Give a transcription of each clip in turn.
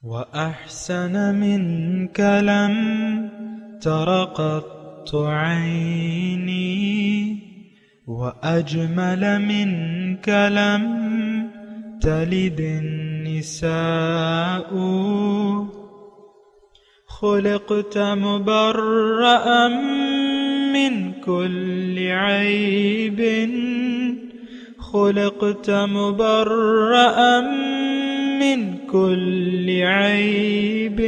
وأحسن منك لم تر قط عيني وأجمل منك لم تلد النساء خلقت مبرأ من كل عيب خلقت مبرأ من كل عيب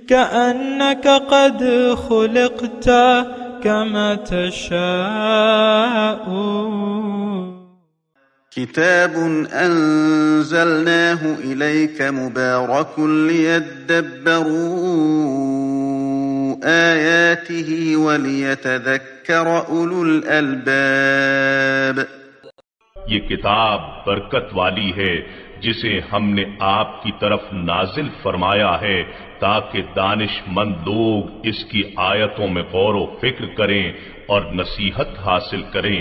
كأنك قد خلقت كما تشاء. كتاب أنزلناه إليك مبارك ليدبروا آياته وليتذكر أولو الألباب. یہ کتاب برکت والی ہے جسے ہم نے آپ کی طرف نازل فرمایا ہے تاکہ دانش مند لوگ اس کی آیتوں میں غور و فکر کریں اور نصیحت حاصل کریں.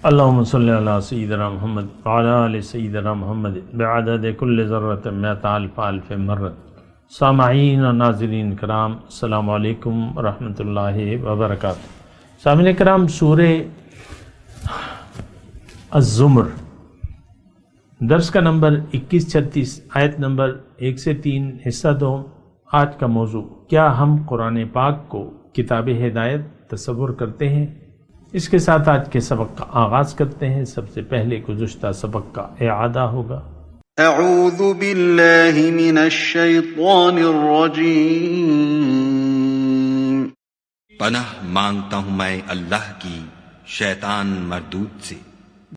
اللہم صلی علی سیدنا محمد وعلی آل سیدنا محمد بعدد کل ذرۃ مئۃ الف الف مرۃ. سامعین و ناظرین کرام، السلام علیکم ورحمۃ اللہ وبرکاتہ. سامعین کرام، سورہ الزمر درس کا نمبر 21-36، آیت نمبر 1 سے 3، حصہ 2. آج کا موضوع: کیا ہم قرآن پاک کو کتاب ہدایت تصور کرتے ہیں؟ اس کے ساتھ آج کے سبق کا آغاز کرتے ہیں. سب سے پہلے گزشتہ سبق کا اعادہ ہوگا. اعوذ باللہ من الشیطان الرجیم. پناہ مانگتا ہوں میں اللہ کی شیطان مردود سے.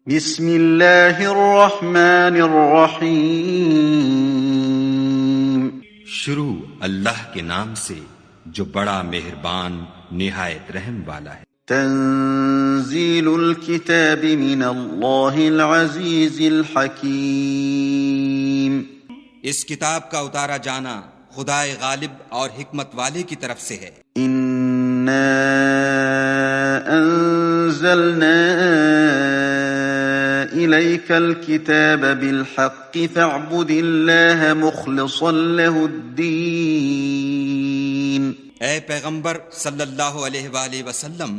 بسم اللہ الرحمن الرحیم. شروع اللہ کے نام سے جو بڑا مہربان نہایت رحم والا ہے. تنزیل الکتاب من اللہ العزیز الحکیم. اس کتاب کا اتارا جانا خدائے غالب اور حکمت والے کی طرف سے ہے. انا انزلنا الیک الکتاب بالحق فاعبد اللہ مخلصا له الدین. اے پیغمبر صلی اللہ علیہ وآلہ وسلم،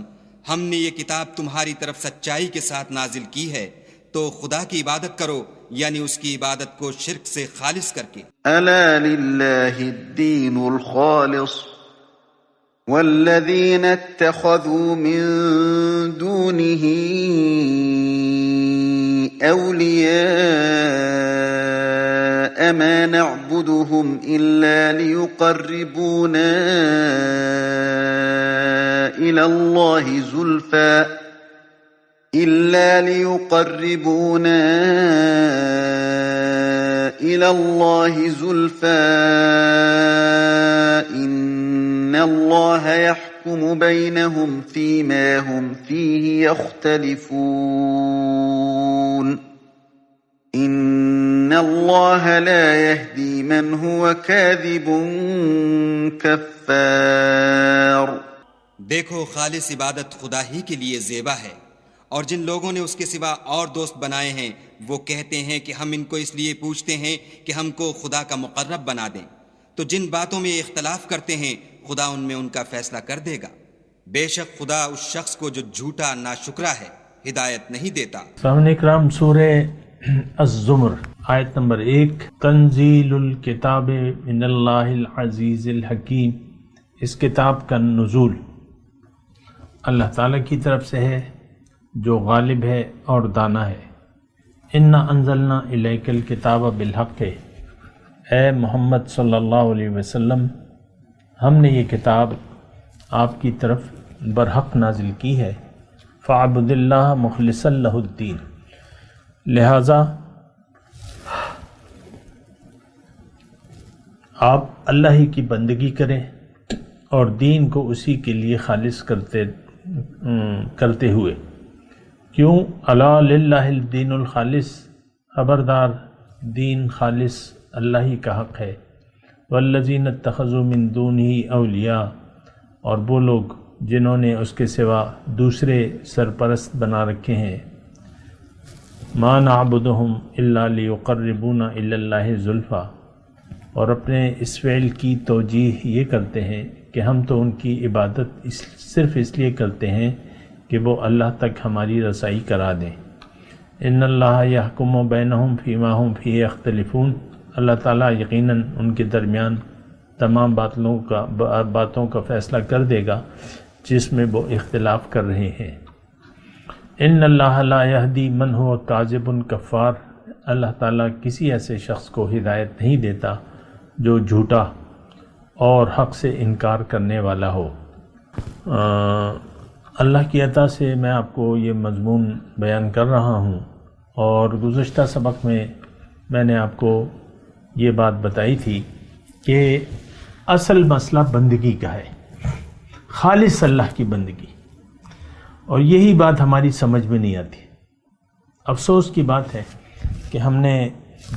ہم نے یہ کتاب تمہاری طرف سچائی کے ساتھ نازل کی ہے، تو خدا کی عبادت کرو، یعنی اس کی عبادت کو شرک سے خالص کر کے. الا للہ الدین الخالص والذین اتخذوا من دونه اولیاء ما نعبدهم الا ليقربونا الى الله زلفى ان الله يحكم بينهم فيما هم فيه يختلفون. ان اللہ لا يهدي من هو كاذب كفار. دیکھو، خالص عبادت خدا ہی کے لیے زیبا ہے، اور جن لوگوں نے اس کے سوا اور دوست بنائے ہیں وہ کہتے ہیں کہ ہم ان کو اس لیے پوچھتے ہیں کہ ہم کو خدا کا مقرب بنا دیں. تو جن باتوں میں اختلاف کرتے ہیں خدا ان میں ان کا فیصلہ کر دے گا. بے شک خدا اس شخص کو جو جھوٹا ناشکرا ہے ہدایت نہیں دیتا. سامعین اکرام، سورہ الزمر آیت نمبر 1. تنزیل الکتاب من اللہ العزیز الحکیم. اس کتاب کا نزول اللہ تعالیٰ کی طرف سے ہے جو غالب ہے اور دانا ہے. انا انزلنا الیک الکتاب بالحق. اے محمد صلی اللہ علیہ وسلم، ہم نے یہ کتاب آپ کی طرف برحق نازل کی ہے. فاعبد اللہ مخلصا لہ الدین. لہذا آپ اللہ ہی کی بندگی کریں اور دین کو اسی کے لیے خالص کرتے ہوئے. کیوں؟ الا للہ الدین الخالص. خبردار، دین خالص اللہ ہی کا حق ہے. والذین اتخذوا من دونہ اولیاء. اور وہ لوگ جنہوں نے اس کے سوا دوسرے سرپرست بنا رکھے ہیں. ما نعبدهم الا لیقربونا الی اللہ زلفی. اور اپنے اس فعل کی توجیح یہ کرتے ہیں کہ ہم تو ان کی عبادت صرف اس لیے کرتے ہیں کہ وہ اللہ تک ہماری رسائی کرا دیں۔ ان اللہ یحکم بینہم فیما ہم فیہ یختلفون، اللہ تعالیٰ یقیناً ان کے درمیان تمام باتوں کا فیصلہ کر دے گا جس میں وہ اختلاف کر رہے ہیں۔ ان اللہ لا یہدی من هو کاذب کفار، اللہ تعالیٰ کسی ایسے شخص کو ہدایت نہیں دیتا جو جھوٹا اور حق سے انکار کرنے والا ہو۔ اللہ کی عطا سے میں آپ کو یہ مضمون بیان کر رہا ہوں، اور گزشتہ سبق میں نے آپ کو یہ بات بتائی تھی کہ اصل مسئلہ بندگی کا ہے، خالص اللہ کی بندگی، اور یہی بات ہماری سمجھ میں نہیں آتی۔ افسوس کی بات ہے کہ ہم نے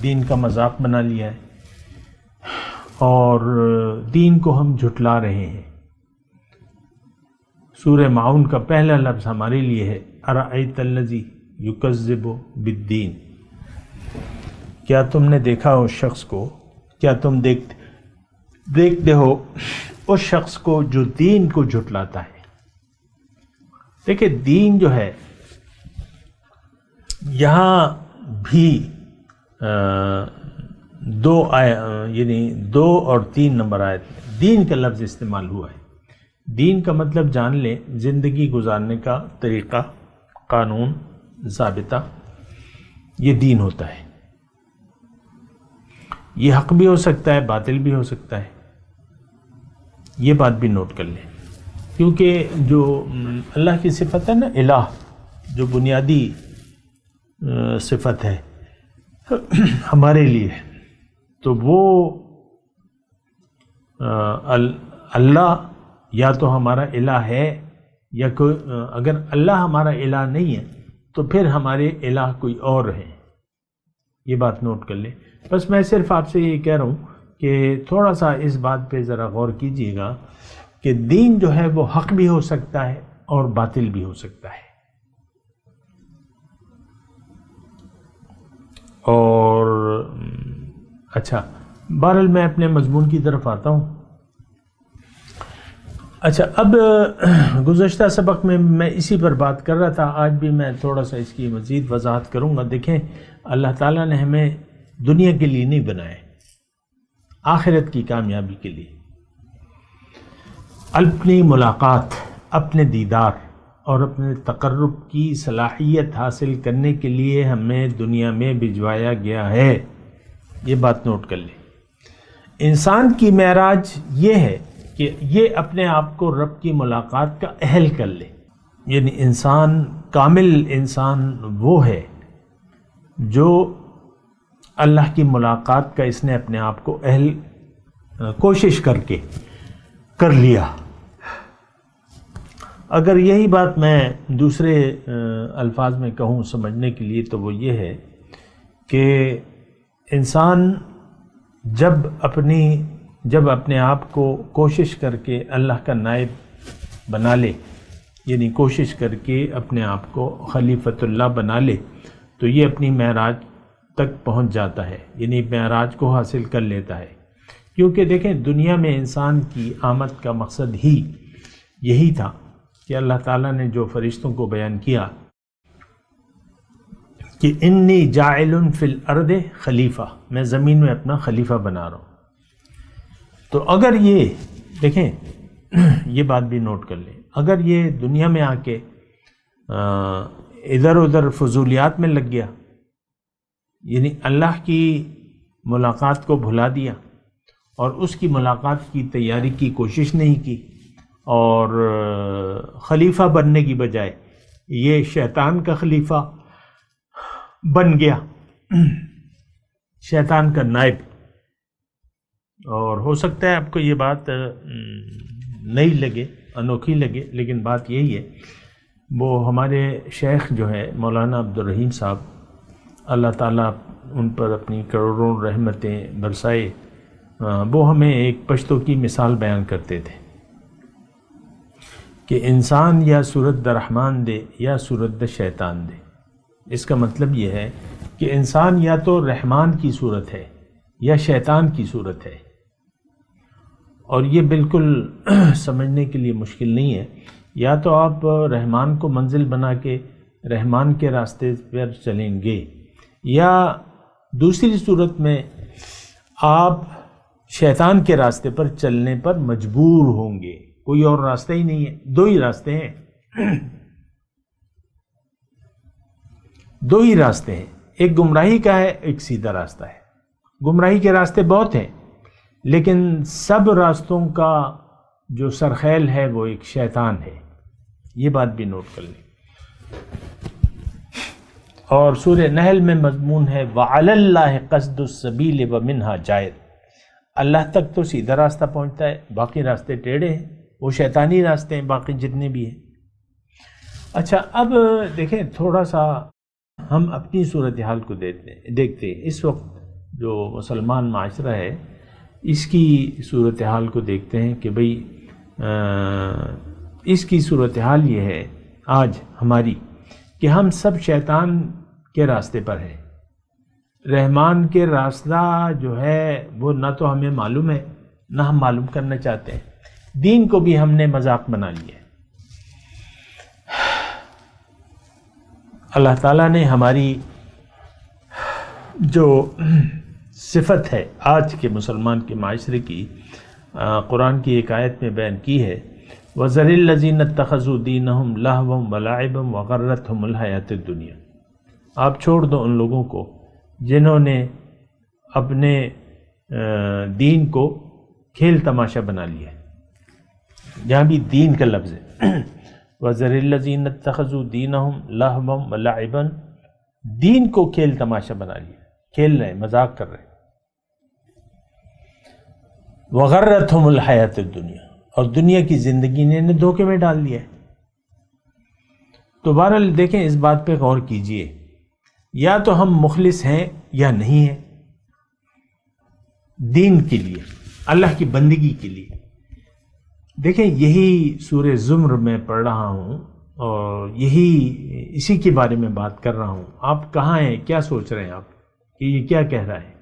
دین کا مذاق بنا لیا ہے اور دین کو ہم جھٹلا رہے ہیں۔ سورہ معون کا پہلا لفظ ہمارے لیے ہے ارأیت الذی یکذب بالدین، کیا تم نے دیکھا اس شخص کو، کیا تم دیکھتے ہو اس شخص کو جو دین کو جھٹلاتا ہے۔ دیکھیں دین جو ہے، یہاں بھی دو اور 3 نمبر آیت میں دین کا لفظ استعمال ہوا ہے۔ دین کا مطلب جان لیں زندگی گزارنے کا طریقہ، قانون، ضابطہ، یہ دین ہوتا ہے۔ یہ حق بھی ہو سکتا ہے، باطل بھی ہو سکتا ہے، یہ بات بھی نوٹ کر لیں، کیونکہ جو اللہ کی صفت ہے نا، الہ، جو بنیادی صفت ہے ہمارے لیے، تو وہ اللہ یا تو ہمارا الہ ہے، یا کوئی اگر اللہ ہمارا الہ نہیں ہے تو پھر ہمارے الہ کوئی اور ہیں، یہ بات نوٹ کر لیں۔ بس میں صرف آپ سے یہ کہہ رہا ہوں کہ تھوڑا سا اس بات پہ ذرا غور کیجئے گا کہ دین جو ہے وہ حق بھی ہو سکتا ہے اور باطل بھی ہو سکتا ہے۔ اور اچھا، بہرحال میں اپنے مضمون کی طرف آتا ہوں۔ اچھا، اب گزشتہ سبق میں اسی پر بات کر رہا تھا، آج بھی میں تھوڑا سا اس کی مزید وضاحت کروں گا۔ دیکھیں، اللہ تعالیٰ نے ہمیں دنیا کے لیے نہیں بنایا، آخرت کی کامیابی کے لیے۔ اپنی ملاقات، اپنے دیدار اور اپنے تقرب کی صلاحیت حاصل کرنے کے لیے ہمیں دنیا میں بھجوایا گیا ہے، یہ بات نوٹ کر لیں۔ انسان کی معراج یہ ہے کہ یہ اپنے آپ کو رب کی ملاقات کا اہل کر لے، یعنی انسان، کامل انسان وہ ہے جو اللہ کی ملاقات کا اس نے اپنے آپ کو اہل کوشش کر کے کر لیا۔ اگر یہی بات میں دوسرے الفاظ میں کہوں سمجھنے کے لیے تو وہ یہ ہے کہ انسان جب اپنے آپ کو کوشش کر کے اللہ کا نائب بنا لے، یعنی کوشش کر کے اپنے آپ کو خلیفۃ اللہ بنا لے، تو یہ اپنی معراج تک پہنچ جاتا ہے، یعنی معراج کو حاصل کر لیتا ہے۔ کیونکہ دیکھیں، دنیا میں انسان کی آمد کا مقصد ہی یہی تھا کہ اللہ تعالیٰ نے جو فرشتوں کو بیان کیا کہ انی جاعل فی الارض خلیفہ، میں زمین میں اپنا خلیفہ بنا رہا ہوں۔ تو اگر یہ دیکھیں، یہ بات بھی نوٹ کر لیں، اگر یہ دنیا میں آ کے ادھر ادھر فضولیات میں لگ گیا، یعنی اللہ کی ملاقات کو بھلا دیا اور اس کی ملاقات کی تیاری کی کوشش نہیں کی، اور خلیفہ بننے کی بجائے یہ شیطان کا خلیفہ بن گیا، شیطان کا نائب۔ اور ہو سکتا ہے آپ کو یہ بات نئی لگے، انوکھی لگے، لیکن بات یہی ہے، وہ ہمارے شیخ جو ہے مولانا عبدالرحیم صاحب، اللہ تعالیٰ ان پر اپنی کروڑوں رحمتیں برسائے، وہ ہمیں ایک پشتو کی مثال بیان کرتے تھے کہ انسان یا صورت د رحمان دے یا صورت د شیطان دے۔ اس کا مطلب یہ ہے کہ انسان یا تو رحمان کی صورت ہے، یا شیطان کی صورت ہے، اور یہ بالکل سمجھنے کے لیے مشکل نہیں ہے۔ یا تو آپ رحمان کو منزل بنا کے رحمان کے راستے پر چلیں گے، یا دوسری صورت میں آپ شیطان کے راستے پر چلنے پر مجبور ہوں گے، کوئی اور راستہ ہی نہیں ہے، دو ہی راستے ہیں، دو ہی راستے ہیں، ایک گمراہی کا ہے، ایک سیدھا راستہ ہے۔ گمراہی کے راستے بہت ہیں، لیکن سب راستوں کا جو سرخیل ہے وہ ایک شیطان ہے، یہ بات بھی نوٹ کر لیں۔ اور سورہ نحل میں مضمون ہے وَعَلَى اللَّهِ قَصْدُ السَّبِيلِ وَمِنْهَا جَائِرٌ، اللہ تک تو سیدھا راستہ پہنچتا ہے، باقی راستے ٹیڑھے ہیں، وہ شیطانی راستے ہیں باقی جتنے بھی ہیں۔ اچھا، اب دیکھیں تھوڑا سا ہم اپنی صورتحال کو دیکھتے ہیں۔ اس وقت جو مسلمان معاشرہ ہے اس کی صورتحال کو دیکھتے ہیں کہ بھئی اس کی صورتحال یہ ہے آج ہماری کہ ہم سب شیطان کے راستے پر ہیں۔ رحمان کے راستہ جو ہے وہ نہ تو ہمیں معلوم ہے نہ ہم معلوم کرنا چاہتے ہیں، دین کو بھی ہم نے مذاق بنا لیا ہے۔ اللہ تعالیٰ نے ہماری جو صفت ہے آج کے مسلمان کے معاشرے کی قرآن کی ایک آیت میں بیان کی ہے، وَذَرِ الَّذِينَ اتَّخَذُوا دِينَهُمْ لَهْوًا وَلَعِبًا وَغَرَّتْهُمُ الْحَيَاةُ الدُّنْيَا، آپ چھوڑ دو ان لوگوں کو جنہوں نے اپنے دین کو کھیل تماشا بنا لیا ہے، جہاں بھی دین کا لفظ ہے، وَذَرِ الَّذِينَ اتَّخَذُوا دِينَهُمْ لَهْوًا وَلَعِبًا، دین کو کھیل تماشا بنا لیا، کھیل رہے، مذاق کر رہے، وَغَرَّتْهُمُ الْحَيَاةُ الدُّنْيَا، اور دنیا کی زندگی نے انہیں دھوکے میں ڈال دیا ہے۔ تو بہرحال دیکھیں اس بات پہ غور کیجئے، یا تو ہم مخلص ہیں یا نہیں ہیں دین کے لیے، اللہ کی بندگی کے لیے۔ دیکھیں یہی سورہ زمر میں پڑھ رہا ہوں اور اسی کے بارے میں بات کر رہا ہوں۔ آپ کہاں ہیں؟ کیا سوچ رہے ہیں آپ کہ یہ کیا کہہ رہا ہے؟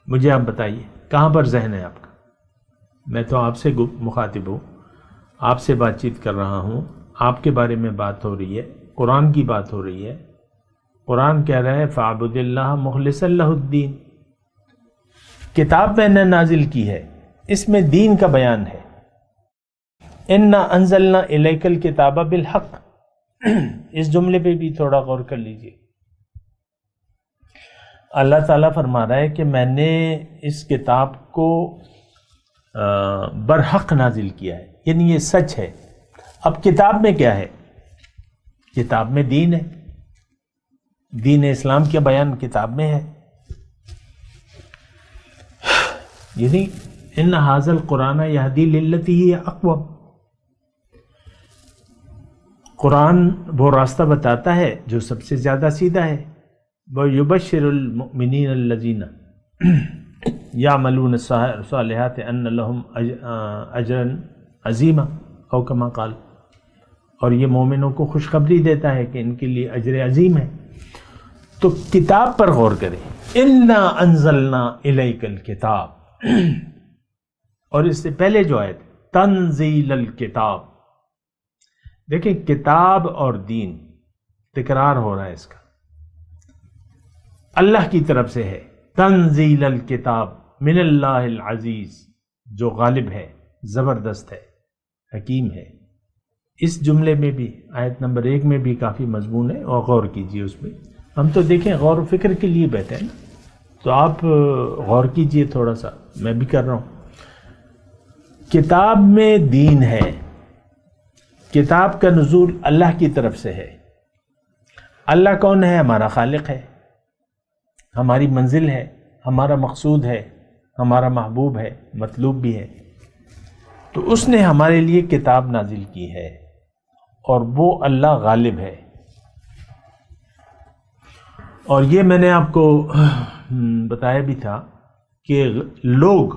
مجھے آپ بتائیے کہاں پر ذہن ہے آپ کا؟ میں تو آپ سے مخاطب ہوں، آپ سے بات چیت کر رہا ہوں، آپ کے بارے میں بات ہو رہی ہے، قرآن کی بات ہو رہی ہے۔ قرآن کہہ رہا ہے فَاعْبُدِ اللَّهَ مُخْلِصًا لَهُ الدِّينَ، کتاب میں نے نازل کی ہے، اس میں دین کا بیان ہے۔ اِنَّا أَنزَلْنَا إِلَيْكَ الْكِتَابَ بِالْحَقِّ، اس جملے پہ بھی تھوڑا غور کر لیجئے۔ اللہ تعالیٰ فرما رہا ہے کہ میں نے اس کتاب کو برحق نازل کیا ہے، یعنی یہ سچ ہے۔ اب کتاب میں کیا ہے؟ کتاب میں دین ہے، دین اسلام کا بیان کتاب میں ہے۔ یعنی ان ھذا القرآن یہدی للتی ہی اقوم، قرآن وہ راستہ بتاتا ہے جو سب سے زیادہ سیدھا ہے۔ وَيُبَشِّرُ الْمُؤْمِنِينَ الَّذِينَ يَعْمَلُونَ الصَّالِحَاتِ أَنَّ لَهُمْ أَجْرًا عَظِيمًا، او کما قال، اور یہ مومنوں کو خوشخبری دیتا ہے کہ ان کے لیے اجر عظیم ہے۔ تو کتاب پر غور کریں، اِنَّا أَنزَلْنَا إِلَيْكَ الْكِتَابَ، اور اس سے پہلے جو آیت تنزیل الکتاب، دیکھیں کتاب اور دین تکرار ہو رہا ہے، اس کا اللہ کی طرف سے ہے۔ تنزیل الکتاب من اللہ العزیز، جو غالب ہے، زبردست ہے، حکیم ہے۔ اس جملے میں بھی آیت نمبر 1 میں بھی کافی مضمون ہے، اور غور کیجئے اس پہ۔ ہم تو دیکھیں غور و فکر کے لیے بیٹھے ہیں نا، تو آپ غور کیجئے تھوڑا سا، میں بھی کر رہا ہوں۔ کتاب میں دین ہے، کتاب کا نزول اللہ کی طرف سے ہے۔ اللہ کون ہے؟ ہمارا خالق ہے، ہماری منزل ہے، ہمارا مقصود ہے، ہمارا محبوب ہے، مطلوب بھی ہے۔ تو اس نے ہمارے لیے کتاب نازل کی ہے، اور وہ اللہ غالب ہے۔ اور یہ میں نے آپ کو بتایا بھی تھا کہ لوگ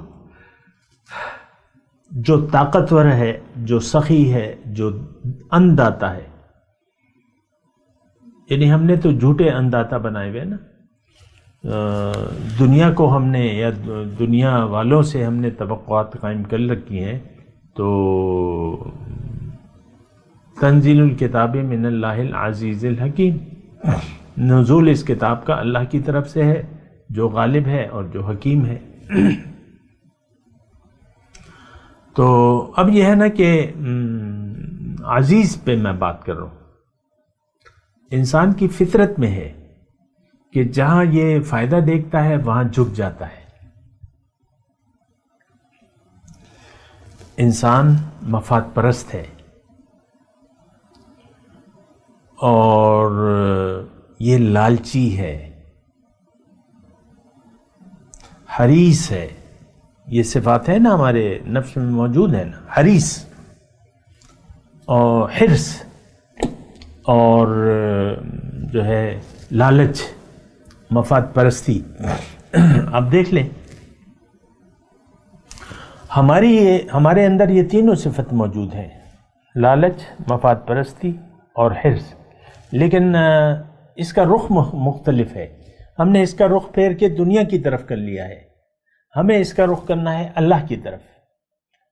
جو طاقتور ہے، جو سخی ہے، جو انداتا ہے، یعنی ہم نے تو جھوٹے انداتا بنائے ہوئے نا، دنیا کو ہم نے یا دنیا والوں سے ہم نے توقعات قائم کر رکھی ہیں، تو تنزیل الکتاب من اللہ العزیز الحکیم، نزول اس کتاب کا اللہ کی طرف سے ہے جو غالب ہے اور جو حکیم ہے۔ تو اب یہ ہے نا کہ عزیز پہ میں بات کر رہا ہوں۔ انسان کی فطرت میں ہے کہ جہاں یہ فائدہ دیکھتا ہے وہاں جھک جاتا ہے۔ انسان مفاد پرست ہے اور یہ لالچی ہے، حریص ہے۔ یہ صفات ہے نا ہمارے نفس میں موجود ہے نا، حریص اور حرص اور جو ہے لالچ، مفاد پرستی۔ اب دیکھ لیں ہمارے اندر یہ تینوں صفت موجود ہیں، لالچ، مفاد پرستی اور حرص، لیکن اس کا رخ مختلف ہے۔ ہم نے اس کا رخ پھیر کے دنیا کی طرف کر لیا ہے، ہمیں اس کا رخ کرنا ہے اللہ کی طرف،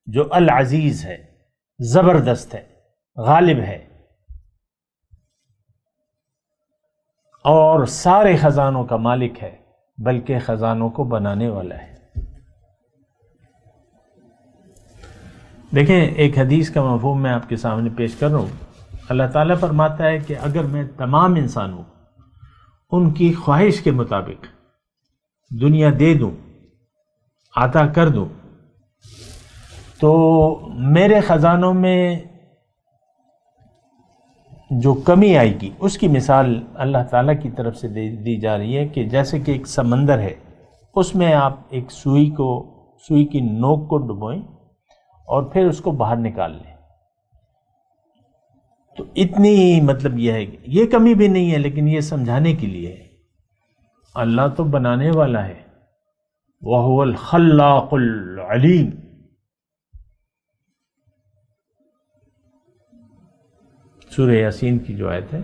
جو العزیز ہے، زبردست ہے، غالب ہے اور سارے خزانوں کا مالک ہے، بلکہ خزانوں کو بنانے والا ہے۔ دیکھیں ایک حدیث کا مفہوم میں آپ کے سامنے پیش کر رہا ہوں۔ اللہ تعالیٰ فرماتا ہے کہ اگر میں تمام انسانوں ان کی خواہش کے مطابق دنیا دے دوں، عطا کر دوں، تو میرے خزانوں میں جو کمی آئے گی اس کی مثال اللہ تعالیٰ کی طرف سے دی جا رہی ہے کہ جیسے کہ ایک سمندر ہے، اس میں آپ ایک سوئی کی نوک کو ڈبوئیں اور پھر اس کو باہر نکال لیں، تو اتنی مطلب یہ ہے، یہ کمی بھی نہیں ہے، لیکن یہ سمجھانے کے لیے ہے اللہ تو بنانے والا ہے، وَهُوَ الْخَلَّاقُ الْعَلِيمُ۔ سورہ یاسین کی جو آیت ہے،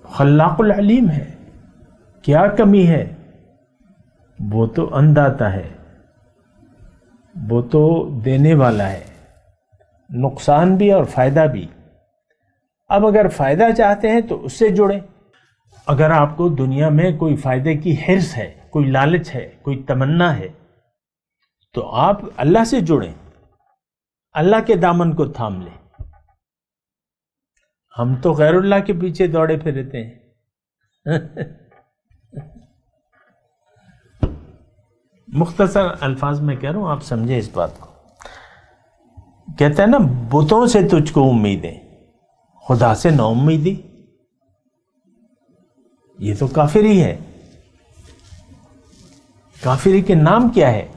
خلاق العلیم ہے، کیا کمی ہے؟ وہ تو انداتا ہے، وہ تو دینے والا ہے، نقصان بھی اور فائدہ بھی۔ اب اگر فائدہ چاہتے ہیں تو اس سے جڑیں۔ اگر آپ کو دنیا میں کوئی فائدے کی حرص ہے، کوئی لالچ ہے، کوئی تمنا ہے، تو آپ اللہ سے جڑیں، اللہ کے دامن کو تھام لیں۔ ہم تو غیر اللہ کے پیچھے دوڑے پھرتے ہیں۔ مختصر الفاظ میں کہہ رہا ہوں، آپ سمجھیں اس بات کو۔ کہتے ہیں نا بتوں سے تجھ کو امیدیں، خدا سے نا امیدی، یہ تو کافری ہے۔ کافری کے نام کیا ہے؟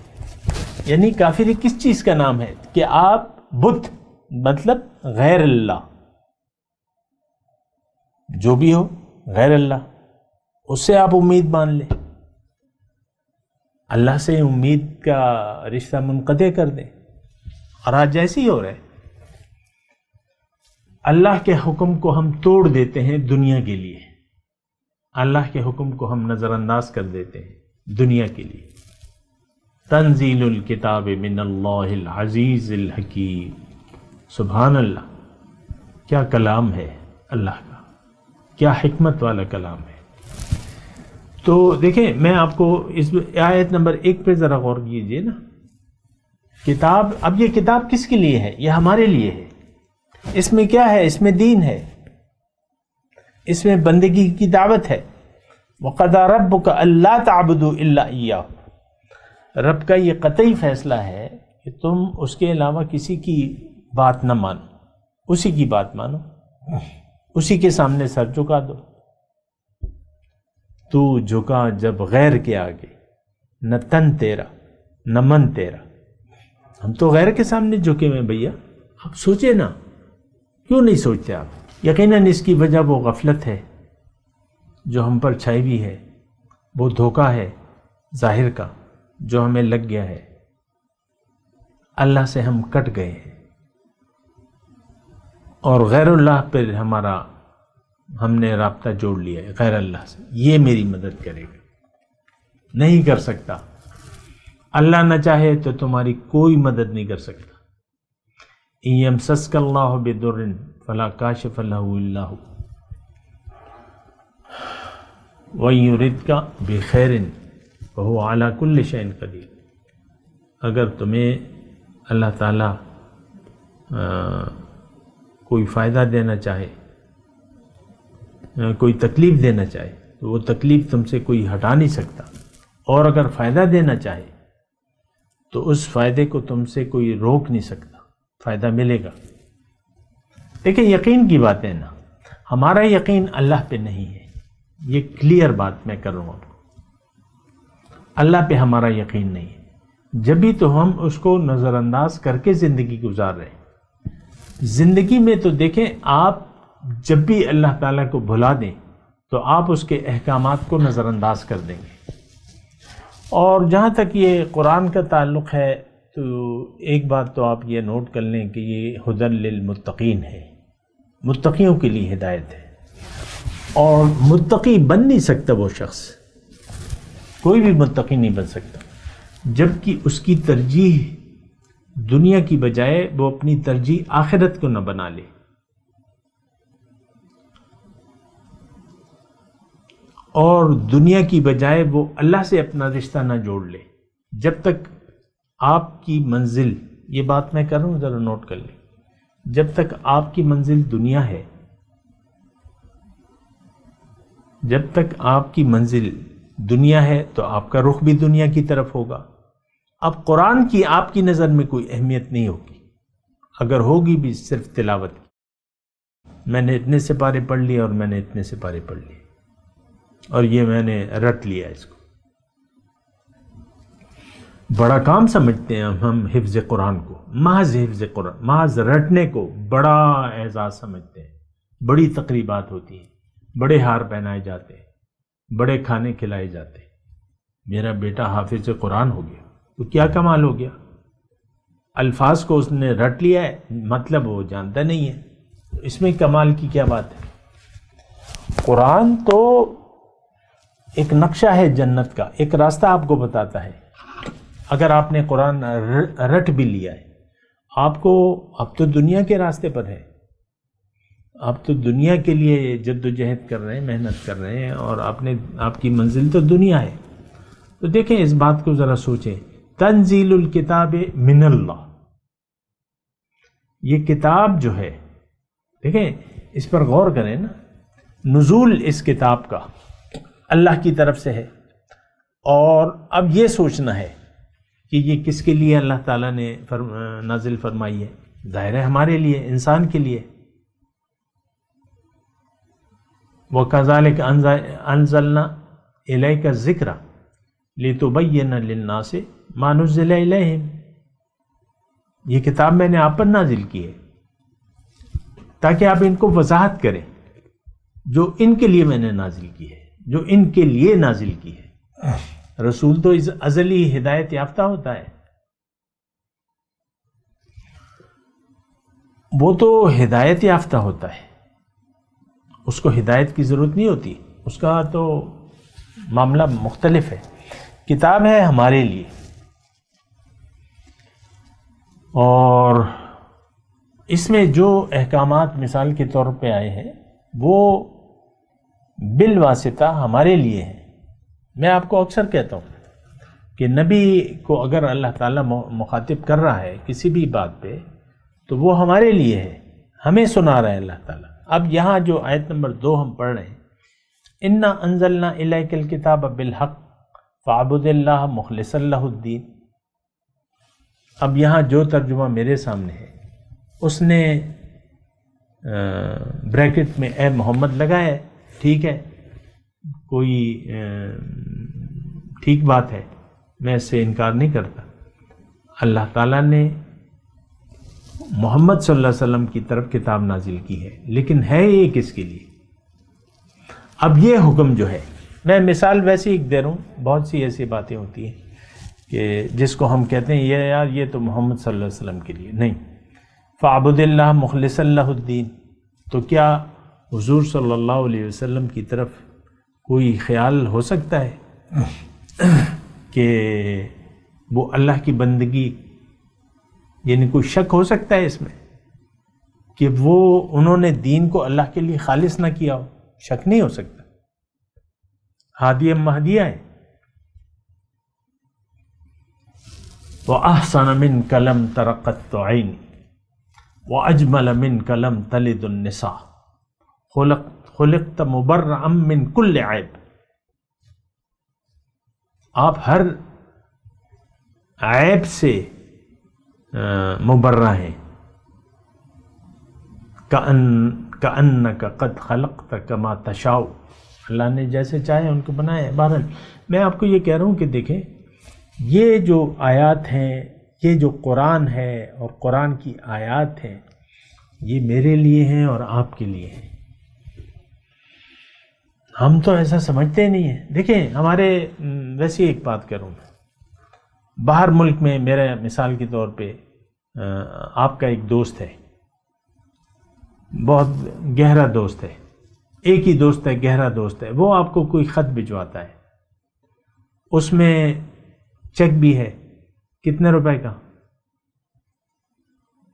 یعنی کافری کس چیز کا نام ہے؟ کہ آپ بت مطلب غیر اللہ، جو بھی ہو غیر اللہ، اس سے آپ امید مان لیں، اللہ سے امید کا رشتہ منقطع کر دیں۔ اور آج ایسے ہی ہو رہا ہے، اللہ کے حکم کو ہم توڑ دیتے ہیں دنیا کے لیے، اللہ کے حکم کو ہم نظر انداز کر دیتے ہیں دنیا کے لیے۔ تنزیل الکتاب من اللہ العزیز الحکیم، سبحان اللہ، کیا کلام ہے اللہ کا، کیا حکمت والا کلام ہے۔ تو دیکھیں میں آپ کو اس آیت نمبر 1 پہ ذرا غور کیجئے نا۔ کتاب، اب یہ کتاب کس کے لیے ہے؟ یہ ہمارے لیے ہے۔ اس میں کیا ہے؟ اس میں دین ہے، اس میں بندگی کی دعوت ہے۔ وَقَضَىٰ رَبُّكَ أَلَّا تَعْبُدُوا إِلَّا إِيَّاهُ، رب کا یہ قطعی فیصلہ ہے کہ تم اس کے علاوہ کسی کی بات نہ مانو، اسی کی بات مانو، اسی کے سامنے سر جھکا دو۔ تو جھکا جب غیر کے آگے، نہ تن تیرا نہ من تیرا۔ ہم تو غیر کے سامنے جھکے ہوئے بھیا، آپ سوچے نا، کیوں نہیں سوچتے آپ؟ یقیناً اس کی وجہ وہ غفلت ہے جو ہم پر چھائی ہوئی ہے، وہ دھوکہ ہے ظاہر کا جو ہمیں لگ گیا ہے۔ اللہ سے ہم کٹ گئے ہیں اور غیر اللہ پر ہم نے رابطہ جوڑ لیا ہے، غیر اللہ سے، یہ میری مدد کرے گا، نہیں کر سکتا. اللہ نہ چاہے تو تمہاری کوئی مدد نہیں کر سکتا. ان یمسسک اللہ بضر فلا کاشف له الا هو وَإِن يُرِدْكَ بِخَيْرٍ فَهُوَ عَلَى كُلِّ شَيْءٍ قَدِيرٌ. اگر تمہیں اللہ تعالیٰ کوئی فائدہ دینا چاہے، کوئی تکلیف دینا چاہے تو وہ تکلیف تم سے کوئی ہٹا نہیں سکتا، اور اگر فائدہ دینا چاہے تو اس فائدے کو تم سے کوئی روک نہیں سکتا، فائدہ ملے گا. دیکھیں یقین کی بات ہے نا، ہمارا یقین اللہ پہ نہیں ہے، یہ کلیئر بات میں کر رہا ہوں. اللہ پہ ہمارا یقین نہیں ہے، جب بھی تو ہم اس کو نظر انداز کر کے زندگی گزار رہے ہیں. زندگی میں تو دیکھیں آپ جب بھی اللہ تعالیٰ کو بھلا دیں تو آپ اس کے احکامات کو نظر انداز کر دیں گے. اور جہاں تک یہ قرآن کا تعلق ہے تو ایک بات تو آپ یہ نوٹ کر لیں کہ یہ ہدی للمتقین ہے، متقیوں کے لیے ہدایت ہے. اور متقی بن نہیں سکتا وہ شخص، کوئی بھی متقی نہیں بن سکتا جبکہ اس کی ترجیح دنیا کی بجائے وہ اپنی ترجیح آخرت کو نہ بنا لے. اور دنیا کی بجائے وہ اللہ سے اپنا رشتہ نہ جوڑ لے. جب تک آپ کی منزل، یہ بات میں کر رہا ہوں ذرا نوٹ کر لیں، جب تک آپ کی منزل دنیا ہے، جب تک آپ کی منزل دنیا ہے تو آپ کا رخ بھی دنیا کی طرف ہوگا. اب قرآن کی آپ کی نظر میں کوئی اہمیت نہیں ہوگی، اگر ہوگی بھی صرف تلاوت کی. میں نے اتنے سپارے پڑھ لیے اور میں نے اتنے سپارے پڑھ لیے اور یہ میں نے رٹ لیا. اس کو بڑا کام سمجھتے ہیں ہم حفظ قرآن کو، محض حفظ قرآن، محض رٹنے کو بڑا اعزاز سمجھتے ہیں. بڑی تقریبات ہوتی ہیں، بڑے ہار پہنائے جاتے ہیں، بڑے کھانے کھلائے جاتے ہیں. میرا بیٹا حافظ قرآن ہو گیا تو کیا کمال ہو گیا؟ الفاظ کو اس نے رٹ لیا ہے، مطلب وہ جانتا نہیں ہے، اس میں کمال کی کیا بات ہے؟ قرآن تو ایک نقشہ ہے جنت کا، ایک راستہ آپ کو بتاتا ہے. اگر آپ نے قرآن رٹ بھی لیا ہے، آپ کو اب تو دنیا کے راستے پر ہے، آپ تو دنیا کے لیے جد و جہد کر رہے ہیں، محنت کر رہے ہیں، اور آپ کی منزل تو دنیا ہے. تو دیکھیں اس بات کو ذرا سوچیں. تنزیل الکتاب من اللہ، یہ کتاب جو ہے، دیکھیں اس پر غور کریں نا، نزول اس کتاب کا اللہ کی طرف سے ہے. اور اب یہ سوچنا ہے کہ یہ کس کے لیے اللہ تعالیٰ نے نازل فرمائی ہے. ظاہر ہے ہمارے لیے، انسان کے لیے. وَكَذَلِكَ أَنزَلْنَا إِلَيْكَ الذِّكْرَ لِتُبَيِّنَ لِلنَّاسِ مَا نُزِّلَ إِلَيْهِمْ. یہ کتاب میں نے آپ پر نازل کی ہے تاکہ آپ ان کو وضاحت کریں جو ان کے لیے میں نے نازل کی ہے، جو ان کے لیے نازل کی ہے. رسول تو ازلی ہدایت یافتہ ہوتا ہے، وہ تو ہدایت یافتہ ہوتا ہے، اس کو ہدایت کی ضرورت نہیں ہوتی، اس کا تو معاملہ مختلف ہے. کتاب ہے ہمارے لیے، اور اس میں جو احکامات مثال کے طور پہ آئے ہیں وہ بالواسطہ ہمارے لیے ہیں. میں آپ کو اکثر کہتا ہوں کہ نبی کو اگر اللہ تعالیٰ مخاطب کر رہا ہے کسی بھی بات پہ تو وہ ہمارے لیے ہے، ہمیں سنا رہا ہے اللہ تعالیٰ. اب یہاں جو آیت نمبر 2 ہم پڑھ رہے ہیں، اِنَّا أَنزَلْنَا إِلَيْكَ الْكِتَابَ بِالْحَقِّ فَاعْبُدِ اللَّهَ مُخْلِصًا لَهُ الدِّينَ. اب یہاں جو ترجمہ میرے سامنے ہے اس نے بریکٹ میں اے محمد لگایا ہے، ٹھیک ہے، کوئی ٹھیک بات ہے، میں اس سے انکار نہیں کرتا. اللہ تعالیٰ نے محمد صلی اللہ علیہ وسلم کی طرف کتاب نازل کی ہے، لیکن ہے یہ کس کے لیے؟ اب یہ حکم جو ہے، میں مثال ویسے ہی دے رہا ہوں، بہت سی ایسی باتیں ہوتی ہیں کہ جس کو ہم کہتے ہیں یہ یار یہ تو محمد صلی اللہ علیہ وسلم کے لیے نہیں. فَاعْبُدِ اللَّهَ مُخْلِصًا لَهُ الدِّينَ. تو کیا حضور صلی اللہ علیہ وسلم کی طرف کوئی خیال ہو سکتا ہے کہ وہ اللہ کی بندگی، یعنی کوئی شک ہو سکتا ہے اس میں کہ وہ انہوں نے دین کو اللہ کے لیے خالص نہ کیا ہو؟ شک نہیں ہو سکتا، ہادی مہدیہ ہے۔ وَأَحْسَنَ مِنْكَ لَمْ تَرَ قَطُّ عَيْنِي وَأَجْمَلَ مِنْكَ لَمْ تَلِدُ النِّسَاءُ خُلِقْتَ مُبَرَّأً مِنْ كُلِّ عَيْبٍ۔ آپ ہر عیب سے مبرہ ہیں۔ كَأَنَّكَ قَدْ خَلَقْتَ كَمَا تَشَاءُ، اللہ نے جیسے چاہے ان کو بنایا ہے۔ بہرحال میں آپ کو یہ کہہ رہا ہوں کہ دیکھیں، یہ جو آیات ہیں، یہ جو قرآن ہے اور قرآن کی آیات ہیں، یہ میرے لیے ہیں اور آپ کے لیے ہیں۔ ہم تو ایسا سمجھتے نہیں ہیں۔ دیکھیں ہمارے، ویسے ایک بات کروں میں، باہر ملک میں میرا مثال کے طور پہ آپ کا ایک دوست ہے، بہت گہرا دوست ہے، ایک ہی دوست ہے، گہرا دوست ہے، وہ آپ کو کوئی خط بھجواتا ہے، اس میں چیک بھی ہے، کتنے روپے کا؟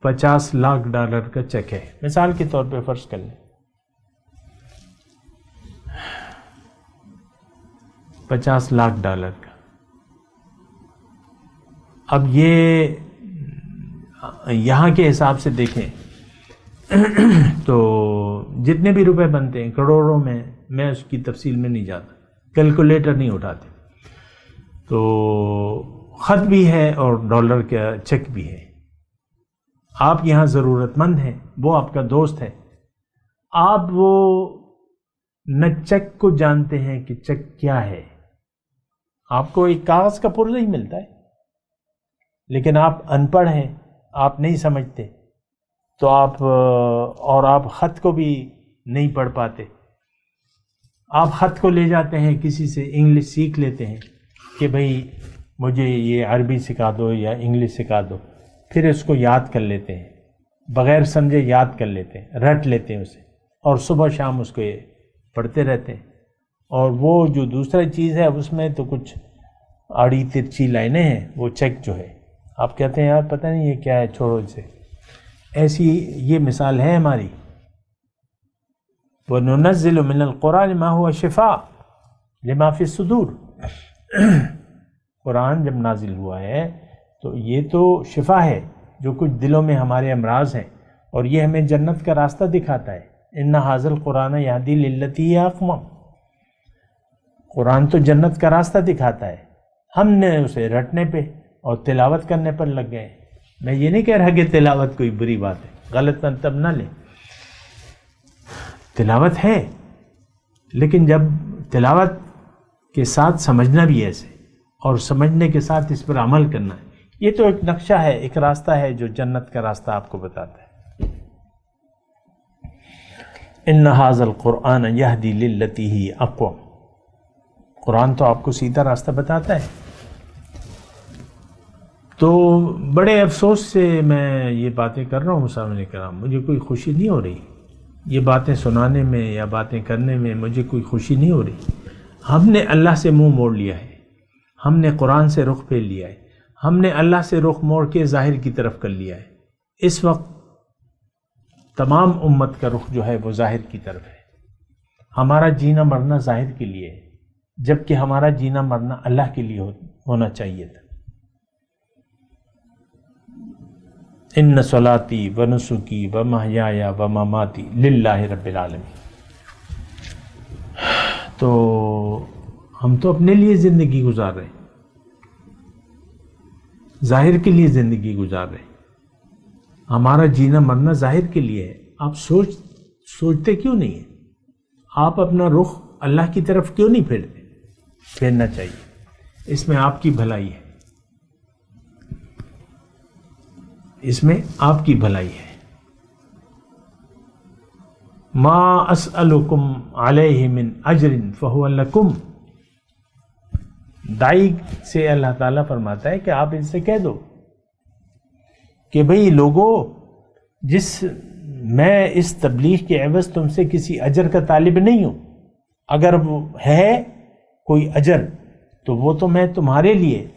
$50 لاکھ کا چیک ہے، مثال کے طور پہ فرض کر لیں، 50 لاکھ ڈالر کا۔ اب یہ یہاں کے حساب سے دیکھیں تو جتنے بھی روپے بنتے ہیں کروڑوں میں اس کی تفصیل میں نہیں جاتا، کیلکولیٹر نہیں اٹھاتے، تو خط بھی ہے اور ڈالر کا چیک بھی ہے۔ آپ یہاں ضرورت مند ہیں، وہ آپ کا دوست ہے، آپ وہ نہ چیک کو جانتے ہیں کہ چیک کیا ہے، آپ کو ایک کاغذ کا پرزہ ہی ملتا ہے، لیکن آپ ان پڑھ ہیں، آپ نہیں سمجھتے، تو آپ خط کو بھی نہیں پڑھ پاتے، آپ خط کو لے جاتے ہیں کسی سے، انگلش سیکھ لیتے ہیں کہ بھئی مجھے یہ عربی سکھا دو یا انگلش سکھا دو، پھر اس کو یاد کر لیتے ہیں، بغیر سمجھے یاد کر لیتے ہیں، رٹ لیتے ہیں اسے، اور صبح شام اس کو پڑھتے رہتے ہیں، اور وہ جو دوسرا چیز ہے اس میں تو کچھ آڑی ترچی لائنیں ہیں، وہ چیک جو ہے آپ کہتے ہیں یار پتہ نہیں یہ کیا ہے، چھوڑو اسے۔ ایسی یہ مثال ہے ہماری۔ وَنُنَزِّلُ مِنَ الْقُرْآنِ مَا هُوَ شِفَاءٌ لِمَا فِي الصُّدُورِ، قرآن جب نازل ہوا ہے تو یہ تو شفا ہے جو کچھ دلوں میں ہمارے امراض ہیں، اور یہ ہمیں جنت کا راستہ دکھاتا ہے۔ إِنَّ هَذَا الْقُرْآنَ يَهْدِي لِلَّتِي هِيَ أَقْوَمُ، قرآن تو جنت کا راستہ دکھاتا ہے، ہم نے اسے رٹنے پہ اور تلاوت کرنے پر لگ گئے۔ میں یہ نہیں کہہ رہا کہ تلاوت کوئی بری بات ہے، غلط منتب نہ لیں، تلاوت ہے، لیکن جب تلاوت کے ساتھ سمجھنا بھی ایسے، اور سمجھنے کے ساتھ اس پر عمل کرنا ہے، یہ تو ایک نقشہ ہے، ایک راستہ ہے جو جنت کا راستہ آپ کو بتاتا ہے۔ إِنَّ هَذَا الْقُرْآنَ يَهْدِي لِلَّتِي هِيَ أَقْوَمُ، قرآن تو آپ کو سیدھا راستہ بتاتا ہے۔ تو بڑے افسوس سے میں یہ باتیں کر رہا ہوں سامنے کرام، مجھے کوئی خوشی نہیں ہو رہی، یہ باتیں سنانے میں یا باتیں کرنے میں مجھے کوئی خوشی نہیں ہو رہی۔ ہم نے اللہ سے منہ موڑ لیا ہے، ہم نے قرآن سے رخ پھیر لیا ہے، ہم نے اللہ سے رخ موڑ کے ظاہر کی طرف کر لیا ہے۔ اس وقت تمام امت کا رخ جو ہے وہ ظاہر کی طرف ہے۔ ہمارا جینا مرنا ظاہر کے لیے ہے، جبکہ ہمارا جینا مرنا اللہ کے لیے ہونا چاہیے تھا۔ ان صلاتی و نسکی و محیای و مماتی للہ رب العالمین۔ تو ہم تو اپنے لیے زندگی گزار رہے ہیں، ظاہر کے لیے زندگی گزار رہے ہیں، ہمارا جینا مرنا ظاہر کے لیے ہے۔ آپ سوچتے کیوں نہیں ہیں؟ آپ اپنا رخ اللہ کی طرف کیوں نہیں پھیرتے؟ پھیرنا چاہیے، اس میں آپ کی بھلائی ہے، اس میں آپ کی بھلائی ہے۔ ما اسألکم علیہ من اجر فہو لکم، دائی سے اللہ تعالیٰ فرماتا ہے کہ آپ ان سے کہہ دو کہ بھئی لوگوں، میں اس تبلیغ کے عوض تم سے کسی اجر کا طالب نہیں ہوں، اگر وہ ہے کوئی اجر تو وہ تو میں تمہارے لیے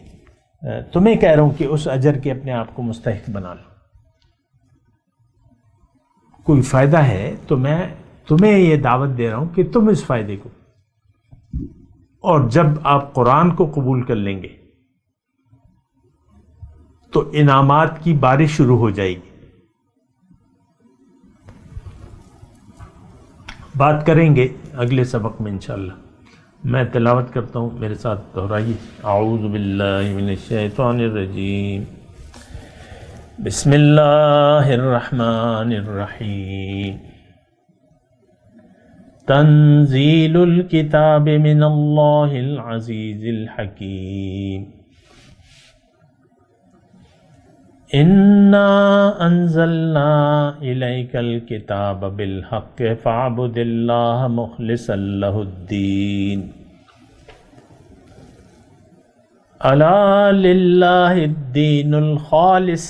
تمہیں کہہ رہا ہوں کہ اس اجر کے اپنے آپ کو مستحق بنا لو. کوئی فائدہ ہے تو میں تمہیں یہ دعوت دے رہا ہوں کہ تم اس فائدے کو، اور جب آپ قرآن کو قبول کر لیں گے تو انعامات کی بارش شروع ہو جائے گی. بات کریں گے اگلے سبق میں انشاءاللہ. میں تلاوت کرتا ہوں، میرے ساتھ دہرائیے. اعوذ باللہ من الشیطان الرجیم، بسم اللہ الرحمن الرحیم. تنزیل الکتاب من اللہ العزیز الحکیم. انا انزلنا الیک الکتاب بالحق فاعبد اللہ مخلصا لہ الدین. الا للہ الدین الخالص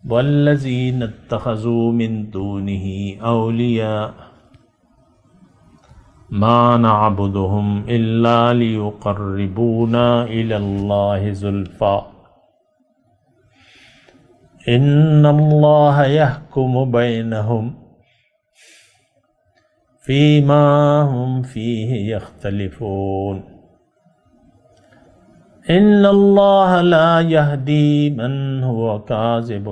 والذین اتخذوا من دونہ اولیاء ما نعبدهم الا لیقربونا الی اللہ زلفی ان اللہ یحکم بینہم فیما ہم فیہ یختلفون. ان اللہ لا یہدی من هو کاذب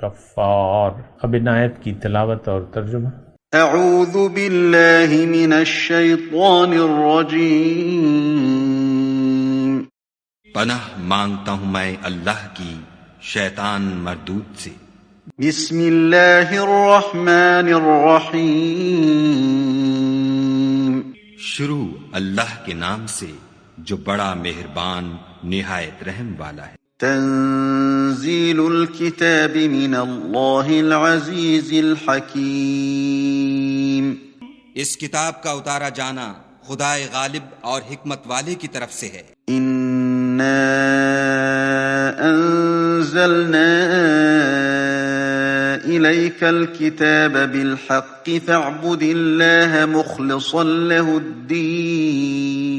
کفار. اب ان آیت کی تلاوت اور ترجمہ. اعوذ باللہ من الشیطان الرجیم. پناہ مانگتا ہوں میں اللہ کی شیطان مردود سے. بسم اللہ الرحمن الرحیم. شروع اللہ کے نام سے جو بڑا مہربان نہایت رحم والا ہے. تنزیل الکتاب من اللہ العزیز الحکیم. اس کتاب کا اتارا جانا خدائے غالب اور حکمت والے کی طرف سے ہے. انا انزلنا الیک الکتاب بالحق فاعبد اللہ مخلصا لہ الدین.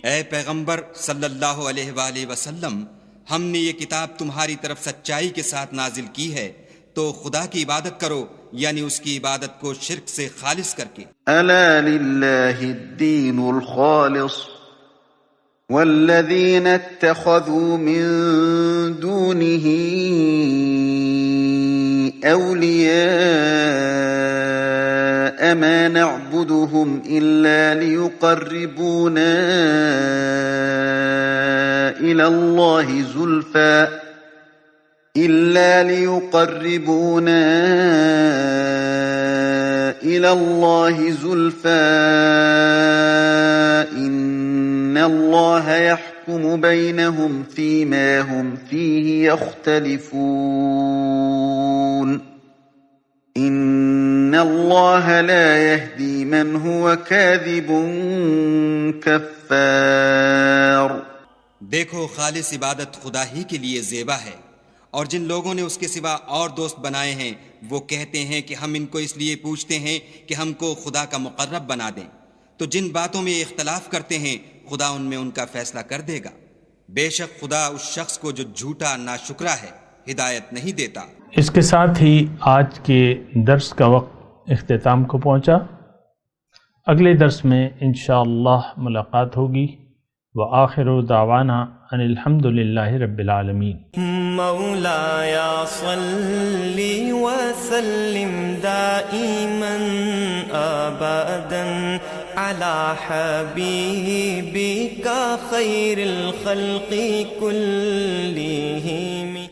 اے پیغمبر صلی اللہ علیہ وآلہ وسلم، ہم نے یہ کتاب تمہاری طرف سچائی کے ساتھ نازل کی ہے، تو خدا کی عبادت کرو، یعنی اس کی عبادت کو شرک سے خالص کر کے. الا للہ الدین الخالص والذین اتخذوا من دونه اولیاء ما نعبدهم الا ليقربونا الى الله زلفى ان اللہ يحكم بينهم فيما هم فيه يختلفون. ان اللہ لا يهدي من هو كاذب كفار. دیکھو، خالص عبادت خدا ہی کے لیے زیبا ہے، اور جن لوگوں نے اس کے سوا اور دوست بنائے ہیں وہ کہتے ہیں کہ ہم ان کو اس لیے پوچھتے ہیں کہ ہم کو خدا کا مقرب بنا دیں. تو جن باتوں میں اختلاف کرتے ہیں خدا ان میں ان کا فیصلہ کر دے گا. بے شک خدا اس شخص کو جو جھوٹا ناشکرا ہے ہدایت نہیں دیتا. اس کے ساتھ ہی آج کے درس کا وقت اختتام کو پہنچا. اگلے درس میں انشاءاللہ ملاقات ہوگی. وآخر دعوانا ان الحمد للہ رب العالمین. مولاي صل وسلم دائما ابدا على حبيبك خير الخلق كلهم.